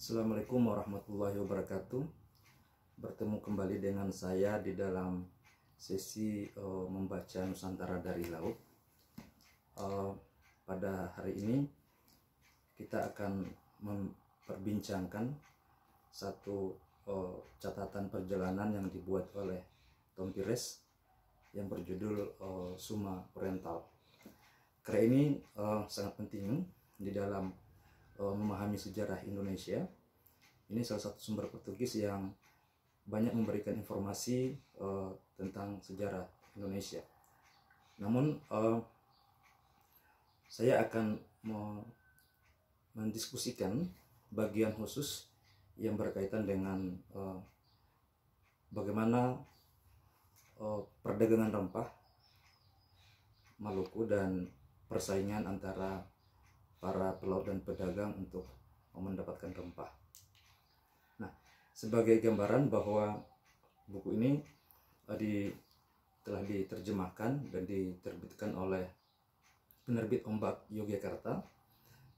Assalamualaikum warahmatullahi wabarakatuh. Bertemu kembali dengan saya di dalam sesi membaca Nusantara dari Laut. Pada hari ini kita akan memperbincangkan satu catatan perjalanan yang dibuat oleh Tom Pires yang berjudul Suma Oriental. Karya ini sangat penting di dalam memahami sejarah Indonesia. Ini salah satu sumber Portugis yang banyak memberikan informasi tentang sejarah Indonesia. Namun saya akan mendiskusikan bagian khusus yang berkaitan dengan bagaimana perdagangan rempah Maluku dan persaingan antara para pelaut dan pedagang untuk mendapatkan rempah. Nah, sebagai gambaran bahwa buku ini telah diterjemahkan dan diterbitkan oleh penerbit Ombak Yogyakarta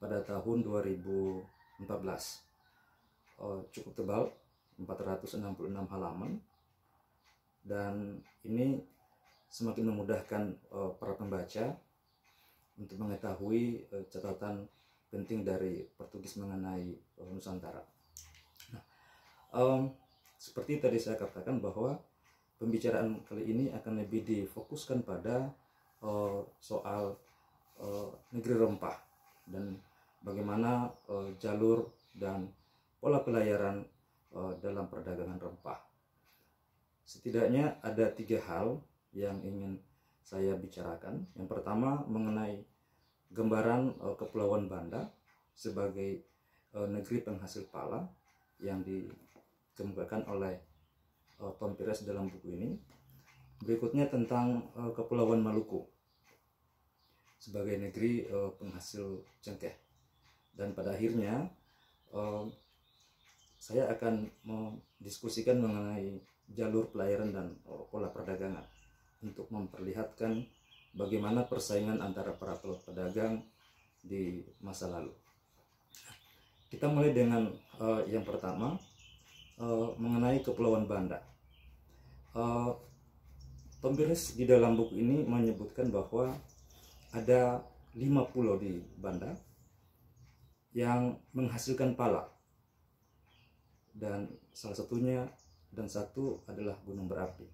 pada tahun 2014. Cukup tebal, 466 halaman, dan ini semakin memudahkan para pembaca untuk mengetahui catatan penting dari Portugis mengenai Nusantara. Nah, seperti tadi saya katakan bahwa pembicaraan kali ini akan lebih difokuskan pada soal negeri rempah dan bagaimana jalur dan pola pelayaran dalam perdagangan rempah. Setidaknya ada 3 hal yang ingin saya bicarakan. Yang pertama mengenai gambaran Kepulauan Banda sebagai negeri penghasil pala yang dikemukakan oleh Tom Pires dalam buku ini. Berikutnya tentang Kepulauan Maluku sebagai negeri penghasil cengkeh. Dan pada akhirnya saya akan mendiskusikan mengenai jalur pelayaran dan pola perdagangan untuk memperlihatkan bagaimana persaingan antara para pedagang di masa lalu. Kita mulai dengan yang pertama, mengenai Kepulauan Banda. Tom Pires di dalam buku ini menyebutkan bahwa ada 5 pulau di Banda yang menghasilkan pala, dan satu adalah gunung berapi.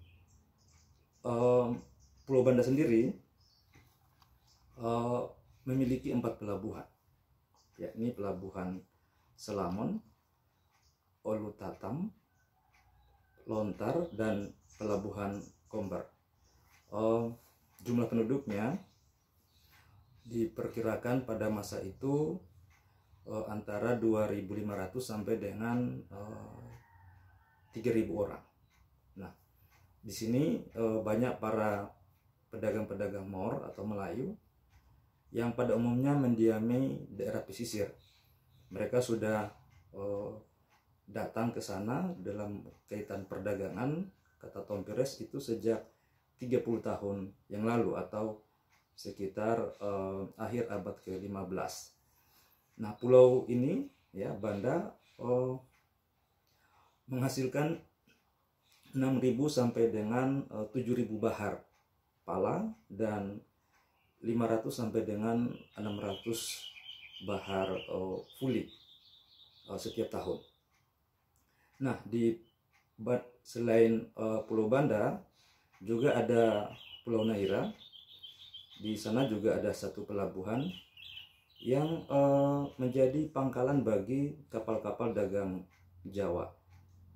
Pulau Banda sendiri memiliki 4 pelabuhan, yakni Pelabuhan Selamon, Olutatam, Lontar, dan Pelabuhan Kombar. Jumlah penduduknya diperkirakan pada masa itu antara 2.500 sampai dengan 3.000 orang. Nah, di sini banyak para pedagang-pedagang Mor atau Melayu yang pada umumnya mendiami daerah pesisir. Mereka sudah datang ke sana dalam kaitan perdagangan, kata Tom Pires, itu sejak 30 tahun yang lalu atau sekitar akhir abad ke-15. Nah, pulau ini ya, Banda, menghasilkan 6.000 sampai dengan 7.000 bahar pala dan 500 sampai dengan 600 bahar fuli setiap tahun. Nah, selain Pulau Banda juga ada Pulau Naira. Di sana juga ada satu pelabuhan yang menjadi pangkalan bagi kapal-kapal dagang Jawa.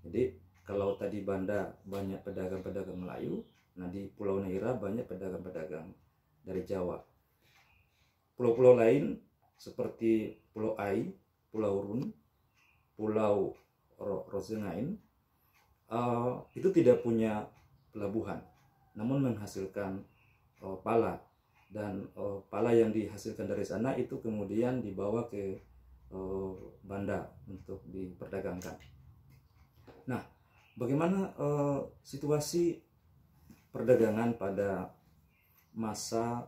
Jadi kalau tadi Banda banyak pedagang-pedagang Melayu, nah di Pulau Naira banyak pedagang-pedagang dari Jawa. Pulau-pulau lain seperti Pulau Ai, Pulau Run, Pulau Rozengain itu tidak punya pelabuhan, namun menghasilkan pala, dan pala yang dihasilkan dari sana itu kemudian dibawa ke Banda untuk diperdagangkan. Nah, bagaimana situasi perdagangan pada masa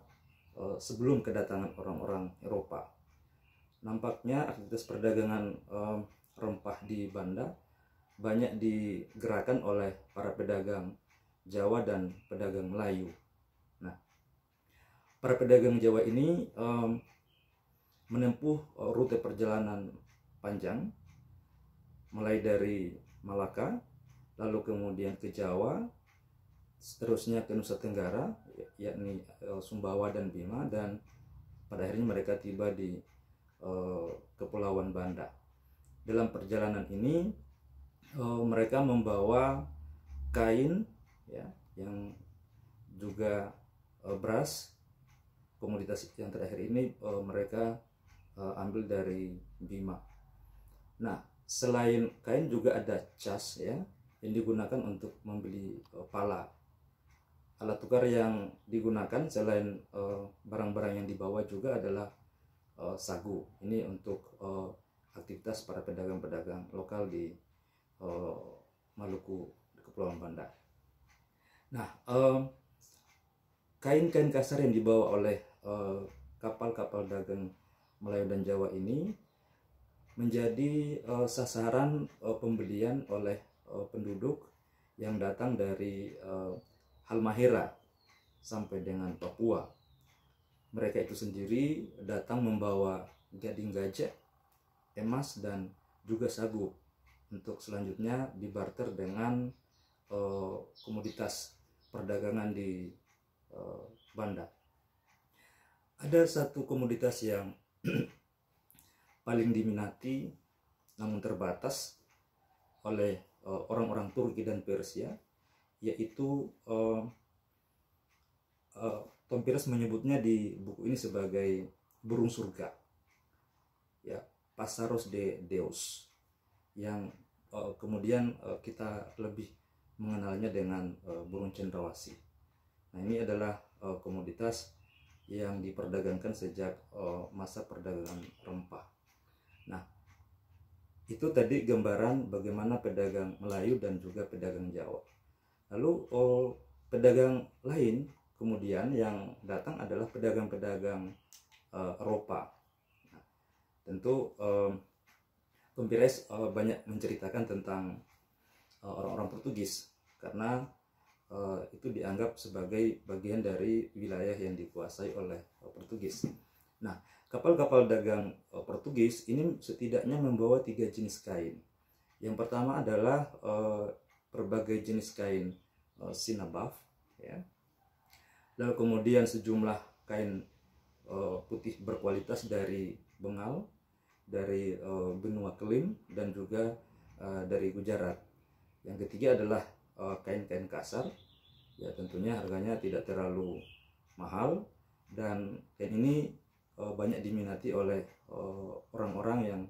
sebelum kedatangan orang-orang Eropa? Nampaknya aktivitas perdagangan rempah di Banda banyak digerakkan oleh para pedagang Jawa dan pedagang Melayu. Nah, para pedagang Jawa ini menempuh rute perjalanan panjang mulai dari Malaka, lalu kemudian ke Jawa, seterusnya ke Nusa Tenggara, yakni Sumbawa dan Bima, dan pada akhirnya mereka tiba di Kepulauan Banda. Dalam perjalanan ini mereka membawa kain, ya, yang juga beras. Komoditas yang terakhir ini mereka ambil dari Bima. Nah, selain kain juga ada cas, ya, yang digunakan untuk membeli pala. Alat tukar yang digunakan selain barang-barang yang dibawa juga adalah sagu. Ini untuk aktivitas para pedagang-pedagang lokal di Maluku, di Kepulauan Banda. Nah, kain-kain kasar yang dibawa oleh kapal-kapal dagang Melayu dan Jawa ini menjadi sasaran pembelian oleh penduduk yang datang dari Halmahera sampai dengan Papua. Mereka itu sendiri datang membawa gading gajah, emas, dan juga sagu untuk selanjutnya dibarter dengan komoditas perdagangan di Banda. Ada satu komoditas yang paling diminati namun terbatas oleh orang-orang Turki dan Persia, yaitu Tom Pires menyebutnya di buku ini sebagai burung surga, ya, Passaros de Deus, yang kemudian kita lebih mengenalnya dengan burung cendrawasih. Nah, ini adalah komoditas yang diperdagangkan sejak masa perdagangan rempah. Nah, itu tadi gambaran bagaimana pedagang Melayu dan juga pedagang Jawa. Lalu pedagang lain kemudian yang datang adalah pedagang-pedagang Eropa. Nah, tentu Tom Pires banyak menceritakan tentang orang-orang Portugis karena itu dianggap sebagai bagian dari wilayah yang dikuasai oleh Portugis. Nah, kapal-kapal dagang Portugis ini setidaknya membawa 3 jenis kain. Yang pertama adalah berbagai jenis kain sinabaf, ya. Lalu kemudian sejumlah kain putih berkualitas dari Bengal, dari benua Kelim, dan juga dari Gujarat. Yang ketiga adalah kain-kain kasar, ya, tentunya harganya tidak terlalu mahal, dan kain ini banyak diminati oleh orang-orang yang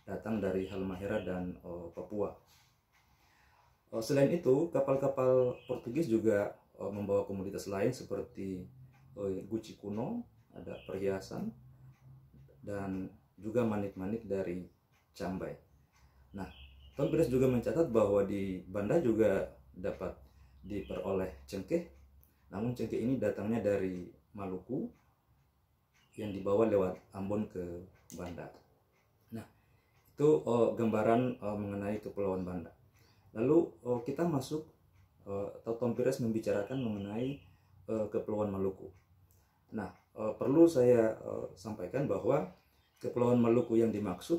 datang dari Halmahera dan Papua. Selain itu, kapal-kapal Portugis juga membawa komoditas lain seperti guci kuno, ada perhiasan, dan juga manit-manit dari Cambai. Nah, Tom Pires juga mencatat bahwa di Banda juga dapat diperoleh cengkeh, namun cengkeh ini datangnya dari Maluku yang dibawa lewat Ambon ke Banda. Nah, itu gambaran mengenai Kepulauan Banda. Lalu kita masuk, atau Tom Pires membicarakan mengenai Kepulauan Maluku. Nah, perlu saya sampaikan bahwa Kepulauan Maluku yang dimaksud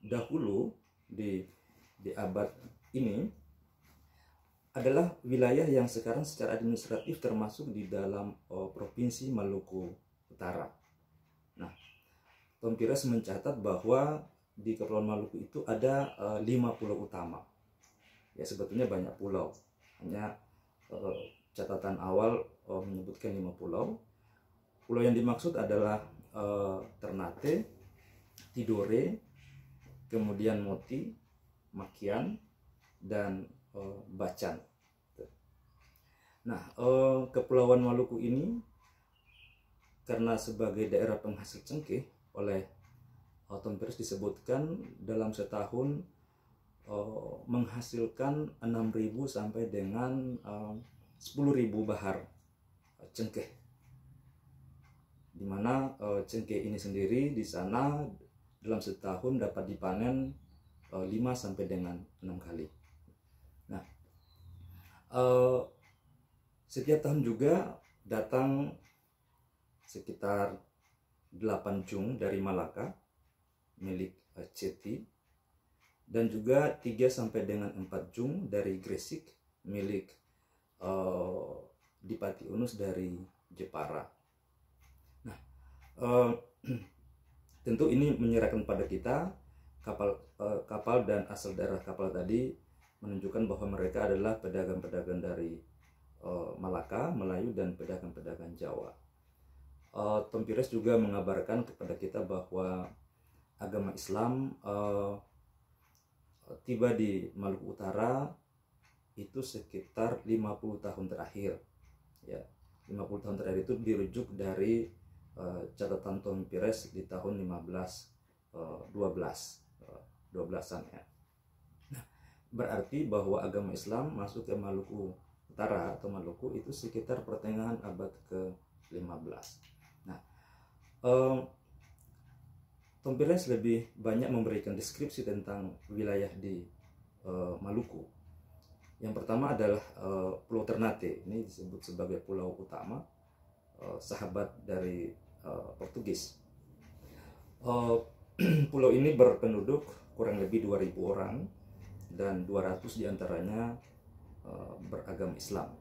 dahulu di abad ini adalah wilayah yang sekarang secara administratif termasuk di dalam Provinsi Maluku Utara. Nah, Tom Pires mencatat bahwa di Kepulauan Maluku itu ada 5 pulau utama. Ya, sebetulnya banyak pulau, hanya catatan awal menyebutkan 5 pulau. Pulau yang dimaksud adalah Ternate, Tidore, kemudian Moti, Makian, dan Bacan. Nah, Kepulauan Maluku ini karena sebagai daerah penghasil cengkeh oleh Tom Pires disebutkan dalam setahun menghasilkan 6.000 sampai dengan 10.000 bahar cengkeh, di mana cengkeh ini sendiri di sana dalam setahun dapat dipanen 5 sampai dengan 6 kali. Nah, setiap tahun juga datang sekitar 8 jung dari Malaka milik Ceti, dan juga 3 sampai dengan 4 jung dari Gresik milik Dipati Unus dari Jepara. Nah, tentu ini menyerahkan pada kita kapal dan asal daerah kapal tadi menunjukkan bahwa mereka adalah pedagang-pedagang dari Malaka, Melayu, dan pedagang-pedagang Jawa. Tom Pires juga mengabarkan kepada kita bahwa agama Islam tiba di Maluku Utara itu sekitar 50 tahun terakhir. Ya, 50 tahun terakhir itu dirujuk dari catatan Tom Pires di tahun 12an ya. Nah, berarti bahwa agama Islam masuk ke Maluku Utara atau Maluku itu sekitar pertengahan abad ke-15. Nah, Tom Pires lebih banyak memberikan deskripsi tentang wilayah di Maluku. Yang pertama adalah Pulau Ternate. Ini disebut sebagai pulau utama, sahabat dari Portugis. Pulau ini berpenduduk kurang lebih 2.000 orang dan 200 diantaranya beragama Islam.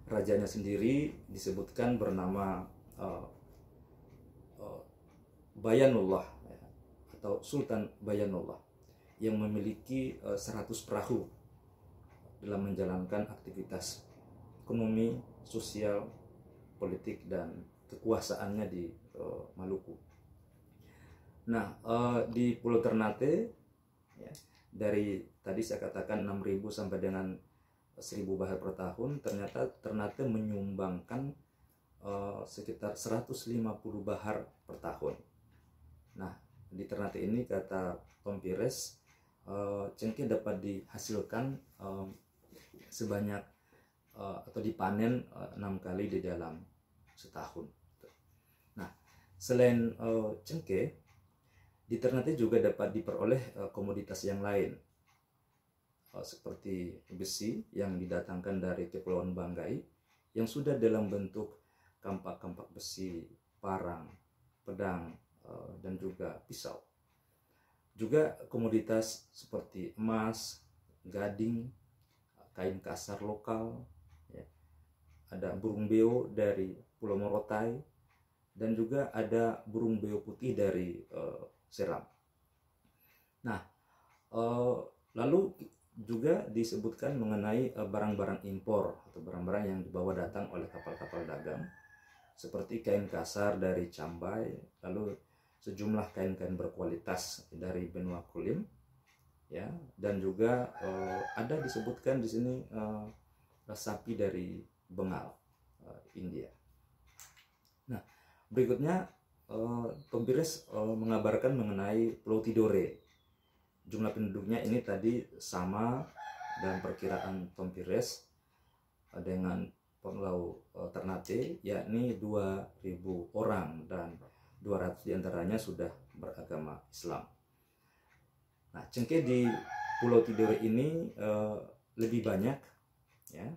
Rajanya sendiri disebutkan bernama Bayanullah atau Sultan Bayanullah, yang memiliki 100 perahu dalam menjalankan aktivitas ekonomi, sosial, politik, dan kekuasaannya di Maluku. Nah, di Pulau Ternate ya, dari tadi saya katakan 6.000 sampai dengan 1.000 bahar per tahun, ternyata Ternate menyumbangkan sekitar 150 bahar per tahun. Nah, di Ternate ini kata Tom Pires, cengkeh dapat dihasilkan sebanyak atau dipanen 6 kali di dalam setahun. Nah, selain cengkeh, di Ternate juga dapat diperoleh komoditas yang lain, seperti besi yang didatangkan dari Kepulauan Banggai yang sudah dalam bentuk kampak-kampak besi, parang, pedang, dan juga pisau. Juga komoditas seperti emas, gading, kain kasar lokal, ya. Ada burung beo dari Pulau Morotai, dan juga ada burung beo putih dari Seram. Nah, lalu juga disebutkan mengenai barang-barang impor atau barang-barang yang dibawa datang oleh kapal-kapal dagang, seperti kain kasar dari Cambay, lalu sejumlah kain-kain berkualitas dari benua Kulim, ya, dan juga ada disebutkan di sini sapi dari Bengal, India. Nah, berikutnya Tom Pires mengabarkan mengenai Pulau Tidore. Jumlah penduduknya ini tadi sama dan perkiraan Tom Pires dengan Pulau Ternate, yakni 2.000 orang dan 200 diantaranya sudah beragama Islam. Nah, cengkeh di Pulau Tidore ini lebih banyak ya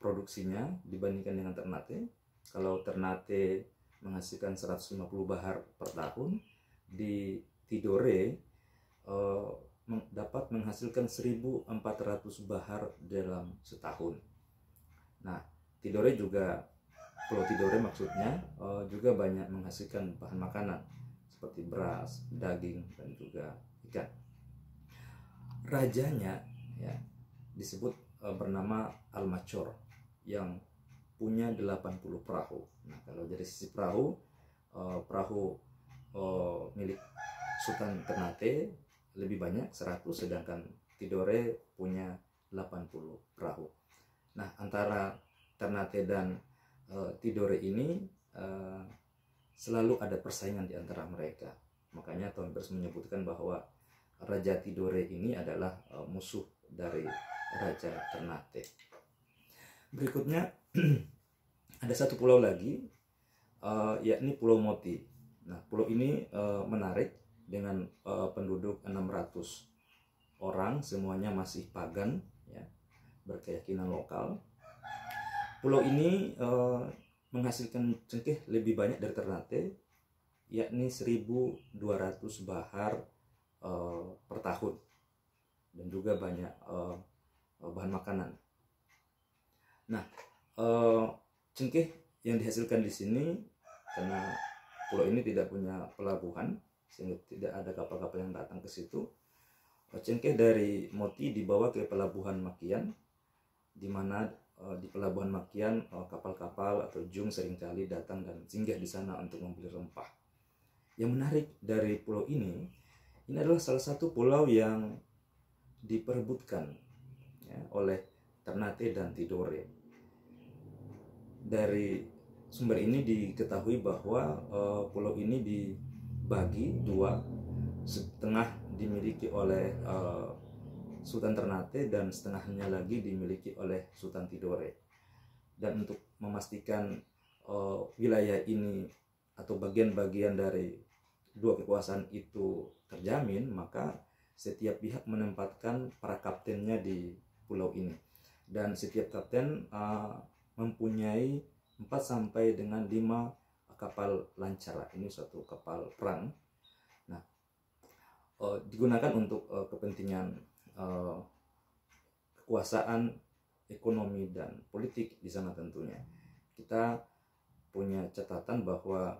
produksinya dibandingkan dengan Ternate. Kalau Ternate menghasilkan 150 bahar per tahun, di Tidore dapat menghasilkan 1.400 bahar dalam setahun. Nah, Tidore juga, Pulau Tidore maksudnya, juga banyak menghasilkan bahan makanan seperti beras, daging, dan juga ikan. Rajanya ya disebut bernama Al-Machor yang punya 80 perahu. Nah, kalau dari sisi perahu, milik Sultan Ternate lebih banyak 100, sedangkan Tidore punya 80 perahu. Nah, antara Ternate dan Tidore ini selalu ada persaingan di antara mereka. Makanya Tom Pires menyebutkan bahwa Raja Tidore ini adalah musuh dari Raja Ternate. Berikutnya ada satu pulau lagi, yakni Pulau Moti. Nah, pulau ini menarik dengan penduduk 600 orang, semuanya masih pagan, ya, berkeyakinan lokal. Pulau ini menghasilkan cengkeh lebih banyak dari Ternate, yakni 1.200 bahar per tahun, dan juga banyak bahan makanan. Nah, cengkeh yang dihasilkan di sini, karena pulau ini tidak punya pelabuhan sehingga tidak ada kapal-kapal yang datang ke situ, cengkeh dari Moti dibawa ke pelabuhan Makian, di mana di pelabuhan Makian kapal-kapal atau jung seringkali datang dan singgah di sana untuk membeli rempah. Yang menarik dari pulau ini adalah salah satu pulau yang diperebutkan, ya, oleh Ternate dan Tidore. Dari sumber ini diketahui bahwa pulau ini dibagi dua, setengah dimiliki oleh Sultan Ternate dan setengahnya lagi dimiliki oleh Sultan Tidore. Dan untuk memastikan wilayah ini atau bagian-bagian dari dua kekuasaan itu terjamin, maka setiap pihak menempatkan para kaptennya di pulau ini, dan setiap kapten mempunyai 4 sampai dengan 5 kapal lancar. Ini suatu kapal perang. Nah, digunakan untuk kepentingan kekuasaan, ekonomi, dan politik di sana tentunya. Kita punya catatan bahwa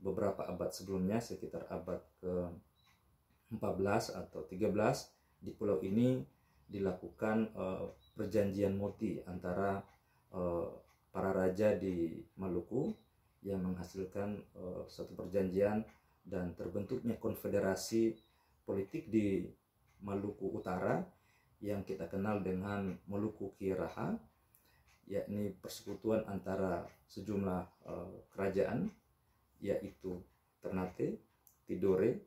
beberapa abad sebelumnya, sekitar abad ke-14 atau 13, di pulau ini dilakukan perjanjian Moti antara para raja di Maluku yang menghasilkan suatu perjanjian dan terbentuknya konfederasi politik di Maluku Utara yang kita kenal dengan Maluku Kiraha, yakni persekutuan antara sejumlah kerajaan, yaitu Ternate, Tidore,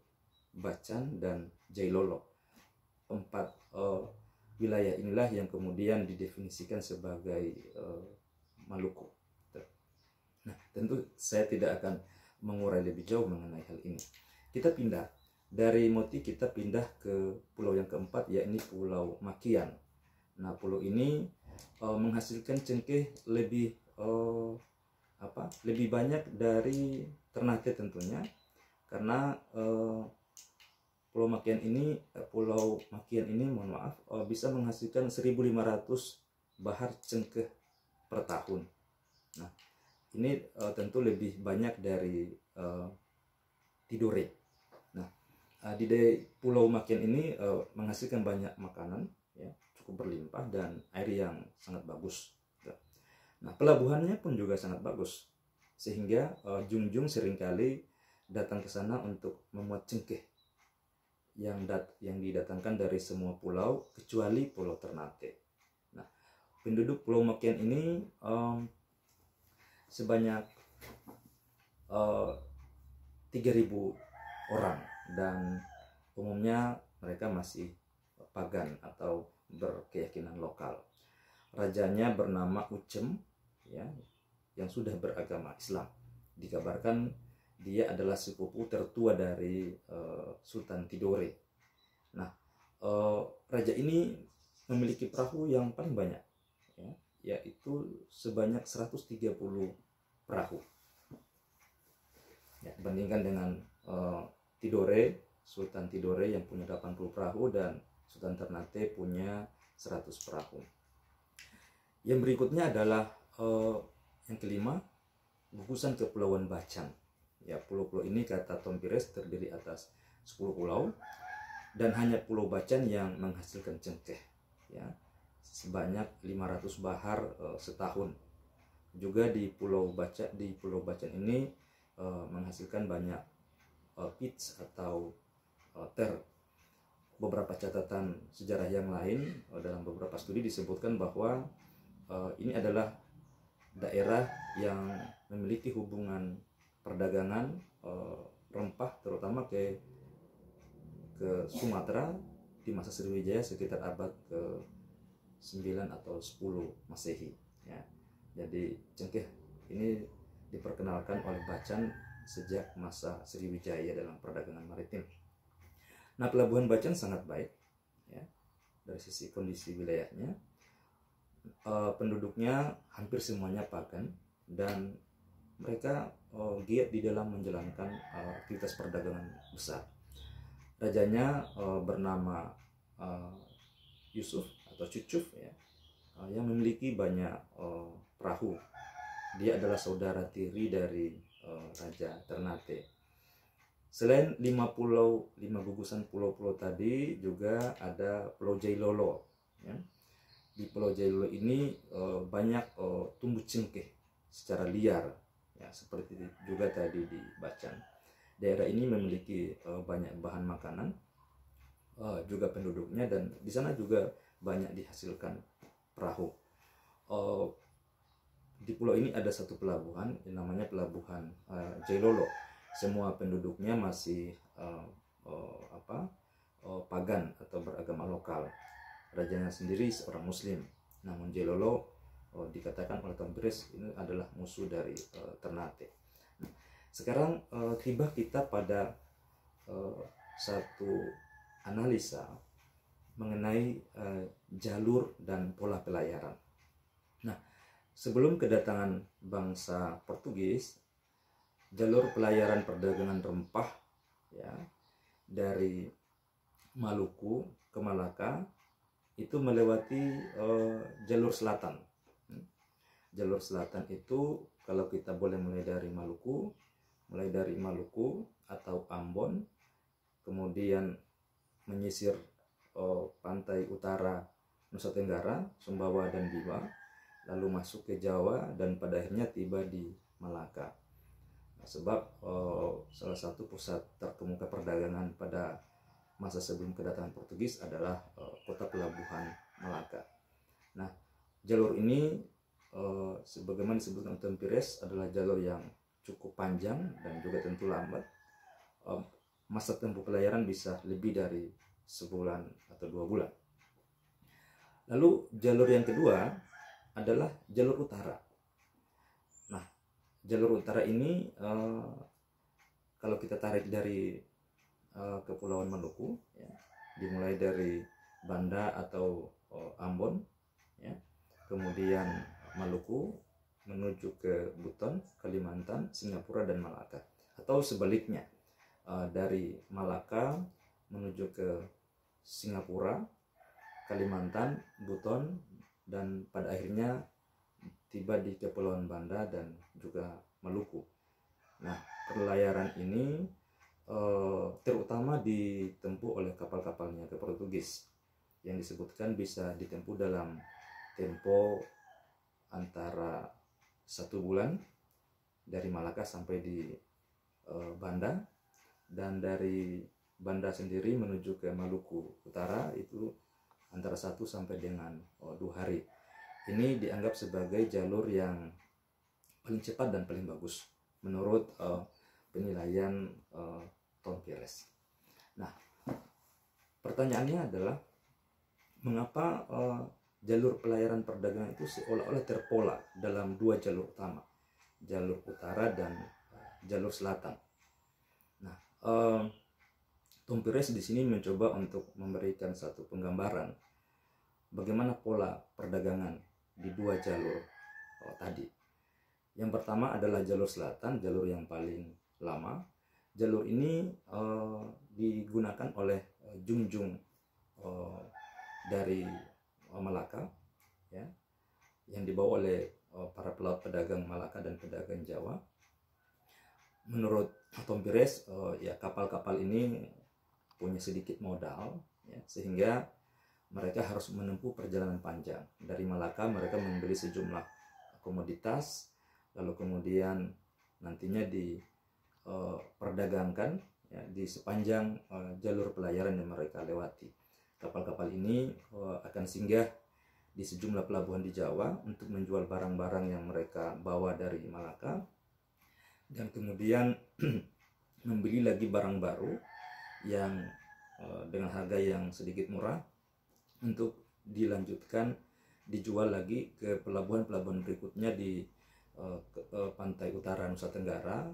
Bacan, dan Jailolo. 4 wilayah inilah yang kemudian didefinisikan sebagai Maluku. Nah, tentu saya tidak akan mengurai lebih jauh mengenai hal ini. Kita pindah dari Moti, kita pindah ke pulau yang keempat, yakni Pulau Makian. Nah, pulau ini menghasilkan cengkeh lebih banyak dari Ternate tentunya, karena Pulau Makian ini bisa menghasilkan 1.500 bahar cengkeh per tahun. Nah, ini tentu lebih banyak dari Tidore. Nah, di Pulau Makian ini menghasilkan banyak makanan, ya, cukup berlimpah, dan air yang sangat bagus. Nah, pelabuhannya pun juga sangat bagus, sehingga junjung seringkali datang ke sana untuk memuat cengkeh yang didatangkan dari semua pulau kecuali Pulau Ternate. Nah, penduduk Pulau Makian ini sebanyak 3.000 orang, dan umumnya mereka masih pagan atau berkeyakinan lokal. Rajanya bernama Ucem, ya, yang sudah beragama Islam. Dikabarkan dia adalah sepupu tertua dari Sultan Tidore. Nah, raja ini memiliki perahu yang paling banyak, ya, yaitu sebanyak 130 perahu. Ya, bandingkan dengan Tidore, Sultan Tidore yang punya 80 perahu dan Sultan Ternate punya 100 perahu. Yang berikutnya adalah yang kelima, gugusan Kepulauan Bacan. Ya, pulau-pulau ini kata Tom Pires terdiri atas 10 pulau, dan hanya Pulau Bacan yang menghasilkan cengkeh, ya, sebanyak 500 bahar setahun. Juga di Pulau Bacan ini menghasilkan banyak pits atau ter. Beberapa catatan sejarah yang lain, dalam beberapa studi disebutkan bahwa ini adalah daerah yang memiliki hubungan perdagangan rempah terutama ke Sumatera di masa Sriwijaya sekitar abad ke-9 atau 10 Masehi, ya. Jadi cengkeh ini diperkenalkan oleh Bacan sejak masa Sriwijaya dalam perdagangan maritim. Nah, pelabuhan Bacan sangat baik, dari sisi kondisi wilayahnya. Penduduknya hampir semuanya pagan dan mereka giat di dalam menjalankan aktivitas perdagangan besar. Rajanya bernama Yusuf atau Cucuf ya, yang memiliki banyak perahu. Dia adalah saudara tiri dari Raja Ternate. Selain 5 gugusan pulau-pulau tadi, juga ada Pulau Jailolo ya. Di Pulau Jailolo ini banyak tumbuh cengkeh secara liar ya, seperti juga tadi di Bacan. Daerah ini memiliki banyak bahan makanan, juga penduduknya, dan di sana juga banyak dihasilkan perahu. Di pulau ini ada satu pelabuhan yang namanya Pelabuhan Jailolo. Semua penduduknya masih pagan atau beragama lokal. Rajanya sendiri seorang Muslim, namun Jailolo dikatakan oleh Tompires ini adalah musuh dari Ternate. Sekarang tiba kita pada satu analisa mengenai jalur dan pola pelayaran. Nah, sebelum kedatangan bangsa Portugis, jalur pelayaran perdagangan rempah ya dari Maluku ke Malaka itu melewati jalur selatan. Jalur selatan itu kalau kita boleh mulai dari Maluku atau Ambon, kemudian menyisir pantai utara Nusa Tenggara, Sumbawa dan Bima, lalu masuk ke Jawa dan pada akhirnya tiba di Malaka. Nah, sebab salah satu pusat terkemuka perdagangan pada masa sebelum kedatangan Portugis adalah kota pelabuhan Malaka. Nah, jalur ini sebagaimana disebutkan Tompires adalah jalur yang cukup panjang dan juga tentu lambat. Masa tempuh pelayaran bisa lebih dari sebulan atau 2 bulan. Lalu jalur yang kedua adalah jalur utara. Nah, jalur utara ini kalau kita tarik dari Kepulauan Maluku ya, dimulai dari Banda atau Ambon ya, kemudian Maluku menuju ke Buton, Kalimantan, Singapura dan Malaka, atau sebaliknya dari Malaka menuju ke Singapura, Kalimantan, Buton, dan pada akhirnya tiba di Kepulauan Banda dan juga Maluku. Nah, pelayaran ini terutama ditempuh oleh kapal-kapal niaga Portugis yang disebutkan bisa ditempuh dalam tempo antara 1 bulan dari Malaka sampai di Banda, dan dari Banda sendiri menuju ke Maluku Utara itu antara 1 sampai dengan 2 hari. Ini dianggap sebagai jalur yang paling cepat dan paling bagus menurut penilaian Tompires. Nah, pertanyaannya adalah mengapa jalur pelayaran perdagangan itu seolah-olah terpola dalam 2 jalur utama, jalur utara dan jalur selatan. Nah, Tompires di sini mencoba untuk memberikan satu penggambaran bagaimana pola perdagangan di 2 jalur tadi. Yang pertama adalah jalur selatan, jalur yang paling lama. Jalur ini digunakan oleh junjung dari Malaka ya, yang dibawa oleh para pelaut pedagang Malaka dan pedagang Jawa. Menurut Tompires ya, kapal-kapal ini punya sedikit modal ya, sehingga mereka harus menempuh perjalanan panjang. Dari Malaka mereka membeli sejumlah komoditas, lalu kemudian nantinya diperdagangkan ya, di sepanjang jalur pelayaran yang mereka lewati. Kapal-kapal ini akan singgah di sejumlah pelabuhan di Jawa untuk menjual barang-barang yang mereka bawa dari Malaka, dan kemudian membeli lagi barang baru yang dengan harga yang sedikit murah untuk dilanjutkan dijual lagi ke pelabuhan-pelabuhan berikutnya di pantai utara Nusa Tenggara,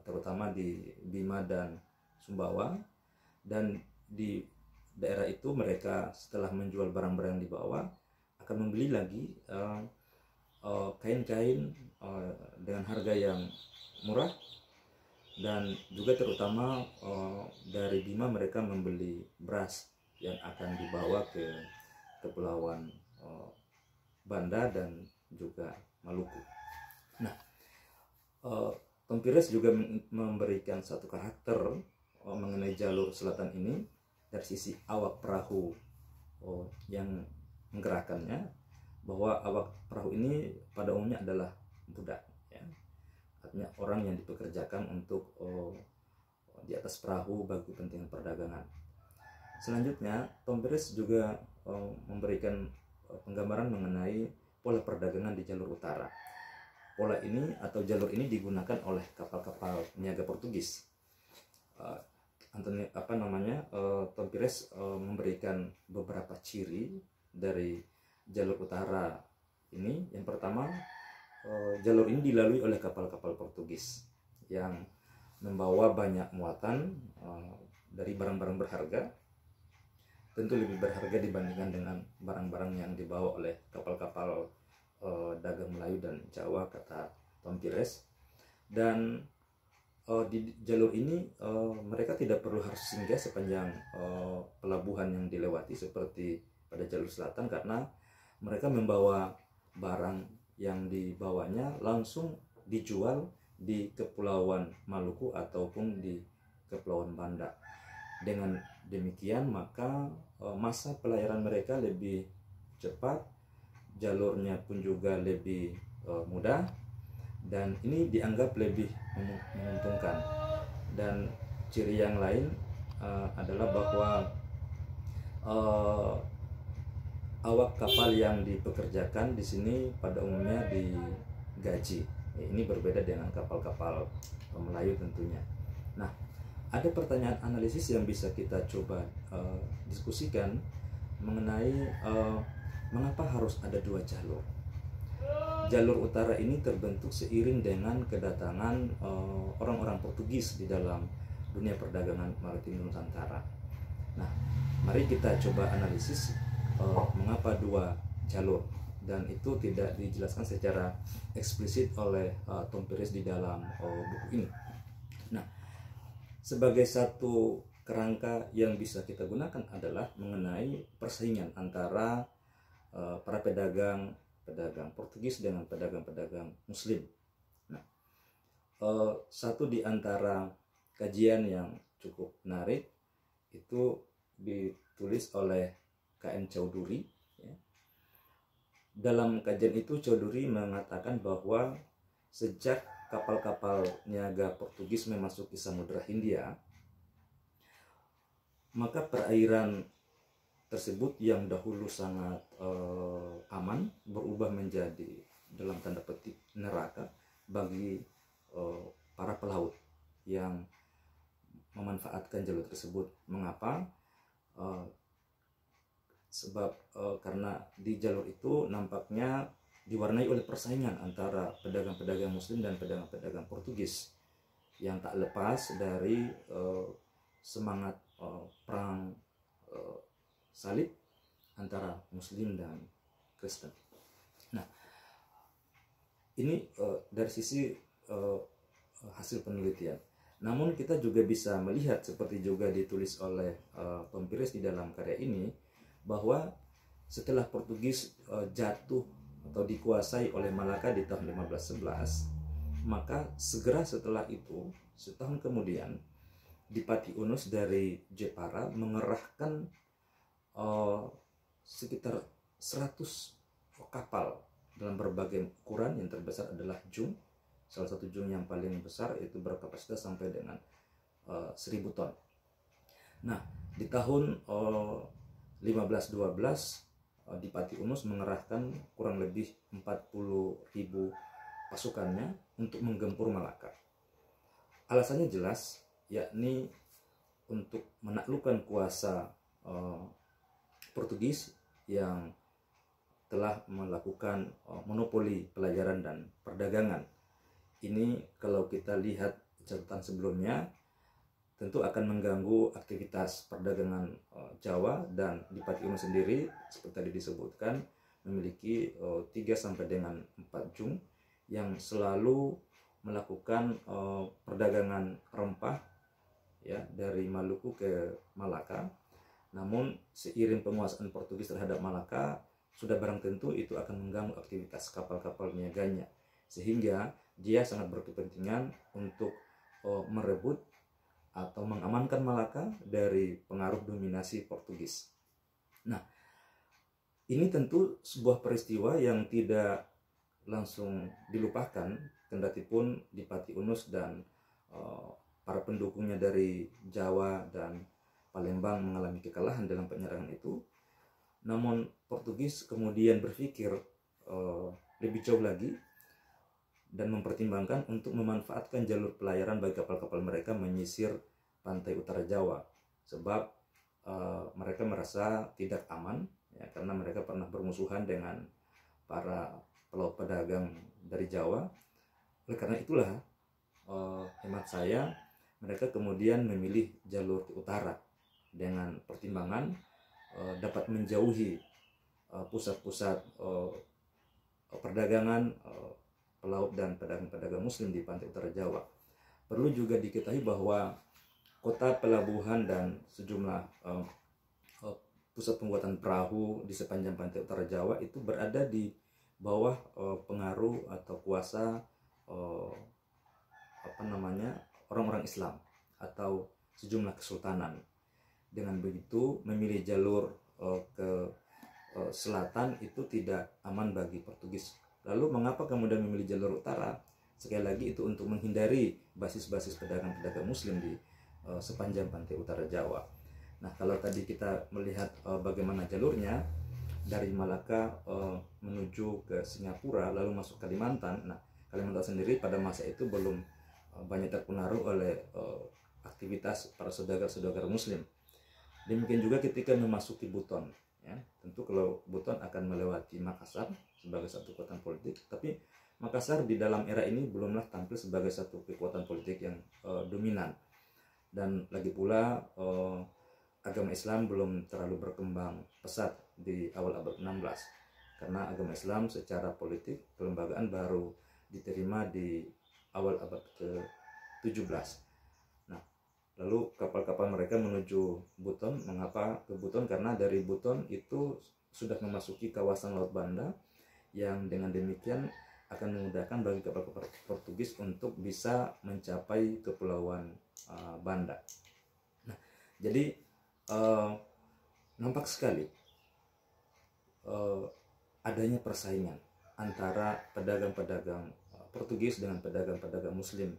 terutama di Bima dan Sumbawa, dan di daerah itu mereka setelah menjual barang-barang yang dibawa akan membeli lagi kain-kain dengan harga yang murah, dan juga terutama dari Bima mereka membeli beras yang akan dibawa ke Kepulauan Banda dan juga Maluku. Nah, Tom Pires juga memberikan satu karakter mengenai jalur selatan ini dari sisi awak perahu yang menggerakkannya, bahwa awak perahu ini pada umumnya adalah budak, ya. Artinya orang yang dipekerjakan untuk di atas perahu bagi kepentingan perdagangan. Selanjutnya, Tom Pires juga memberikan penggambaran mengenai pola perdagangan di jalur utara. Pola ini atau jalur ini digunakan oleh kapal-kapal niaga Portugis. Tom Pires memberikan beberapa ciri dari jalur utara ini. Yang pertama, jalur ini dilalui oleh kapal-kapal Portugis yang membawa banyak muatan dari barang-barang berharga, tentu lebih berharga dibandingkan dengan barang-barang yang dibawa oleh kapal-kapal dagang Melayu dan Jawa, kata Tom Pires. Dan di jalur ini mereka tidak perlu harus singgah sepanjang pelabuhan yang dilewati seperti pada jalur selatan, karena mereka membawa barang yang dibawanya langsung dijual di Kepulauan Maluku ataupun di Kepulauan Banda. Dengan demikian maka masa pelayaran mereka lebih cepat, jalurnya pun juga lebih mudah, dan ini dianggap lebih menguntungkan. Dan ciri yang lain adalah bahwa awak kapal yang dipekerjakan di sini pada umumnya digaji. Ini berbeda dengan kapal-kapal Melayu tentunya. Nah, ada pertanyaan analisis yang bisa kita coba diskusikan mengenai mengapa harus ada dua jalur. Jalur utara ini terbentuk seiring dengan kedatangan orang-orang Portugis di dalam dunia perdagangan maritim Nusantara. Nah, mari kita coba analisis mengapa dua jalur, dan itu tidak dijelaskan secara eksplisit oleh Tom Pires di dalam buku ini. Nah, sebagai satu kerangka yang bisa kita gunakan adalah mengenai persaingan antara para pedagang Portugis dengan pedagang-pedagang Muslim. Nah, satu di antara kajian yang cukup menarik itu ditulis oleh KM Chowdhury. Ya. Dalam kajian itu Chowdhury mengatakan bahwa sejak kapal-kapal niaga Portugis memasuki Samudra Hindia, maka perairan tersebut yang dahulu sangat aman berubah menjadi dalam tanda petik neraka bagi para pelaut yang memanfaatkan jalur tersebut. Mengapa? Sebab karena di jalur itu nampaknya diwarnai oleh persaingan antara pedagang-pedagang Muslim dan pedagang-pedagang Portugis yang tak lepas dari semangat perang salib antara Muslim dan Kristen. Nah, ini dari sisi hasil penelitian. Namun kita juga bisa melihat, seperti juga ditulis oleh Tom Pires di dalam karya ini, bahwa setelah Portugis jatuh atau dikuasai oleh Malaka di tahun 1511, maka segera setelah itu, setahun kemudian, Dipati Unus dari Jepara mengerahkan sekitar 100 kapal dalam berbagai ukuran. Yang terbesar adalah jung. Salah satu jung yang paling besar itu berkapasitas sampai dengan 1000 ton. Nah, di tahun 1512 Dipati Unus mengerahkan kurang lebih 40.000 pasukannya untuk menggempur Malaka. Alasannya jelas, yakni untuk menaklukkan kuasa Portugis yang telah melakukan monopoli pelayaran dan perdagangan. Ini kalau kita lihat catatan sebelumnya, tentu akan mengganggu aktivitas perdagangan Jawa. Dan di Pati Uno sendiri seperti tadi disebutkan memiliki 3 sampai dengan 4 jum yang selalu melakukan perdagangan rempah ya dari Maluku ke Malaka. Namun seiring penguasaan Portugis terhadap Malaka, sudah barang tentu itu akan mengganggu aktivitas kapal-kapal niaganya, sehingga dia sangat berkepentingan untuk merebut atau mengamankan Malaka dari pengaruh dominasi Portugis. Nah, ini tentu sebuah peristiwa yang tidak langsung dilupakan, kendati pun di Pati Unus dan para pendukungnya dari Jawa dan Palembang mengalami kekalahan dalam penyerangan itu. Namun Portugis kemudian berpikir lebih jauh lagi dan mempertimbangkan untuk memanfaatkan jalur pelayaran bagi kapal-kapal mereka menyisir pantai utara Jawa, sebab mereka merasa tidak aman ya, karena mereka pernah bermusuhan dengan para pelaut pedagang dari Jawa. Oleh karena itulah hemat saya, mereka kemudian memilih jalur ke utara dengan pertimbangan dapat menjauhi pusat-pusat perdagangan pelaut dan pedagang-pedagang muslim di pantai utara Jawa. Perlu juga diketahui bahwa kota pelabuhan dan sejumlah pusat pembuatan perahu di sepanjang pantai utara Jawa itu berada di bawah pengaruh atau kuasa orang-orang Islam atau sejumlah kesultanan. Dengan begitu memilih jalur ke selatan itu tidak aman bagi Portugis. Lalu mengapa kemudian memilih jalur utara? Sekali lagi itu untuk menghindari basis-basis pedagang-pedagang muslim di sepanjang pantai utara Jawa. Nah, kalau tadi kita melihat bagaimana jalurnya dari Malaka menuju ke Singapura lalu masuk Kalimantan. Nah, Kalimantan sendiri pada masa itu belum banyak terpengaruh oleh aktivitas para saudagar-saudagar muslim. Demikian juga ketika memasuki Buton ya. Tentu kalau Buton akan melewati Makassar sebagai satu kekuatan politik, tapi Makassar di dalam era ini belumlah tampil sebagai satu kekuatan politik yang dominan. Dan lagi pula agama Islam belum terlalu berkembang pesat di awal abad 16, karena agama Islam secara politik kelembagaan baru diterima di awal abad ke-17. Lalu kapal-kapal mereka menuju Buton. Mengapa ke Buton? Karena dari Buton itu sudah memasuki kawasan Laut Banda, yang dengan demikian akan memudahkan bagi kapal-kapal Portugis untuk bisa mencapai Kepulauan Banda. Nah, jadi nampak sekali adanya persaingan antara pedagang-pedagang Portugis dengan pedagang-pedagang Muslim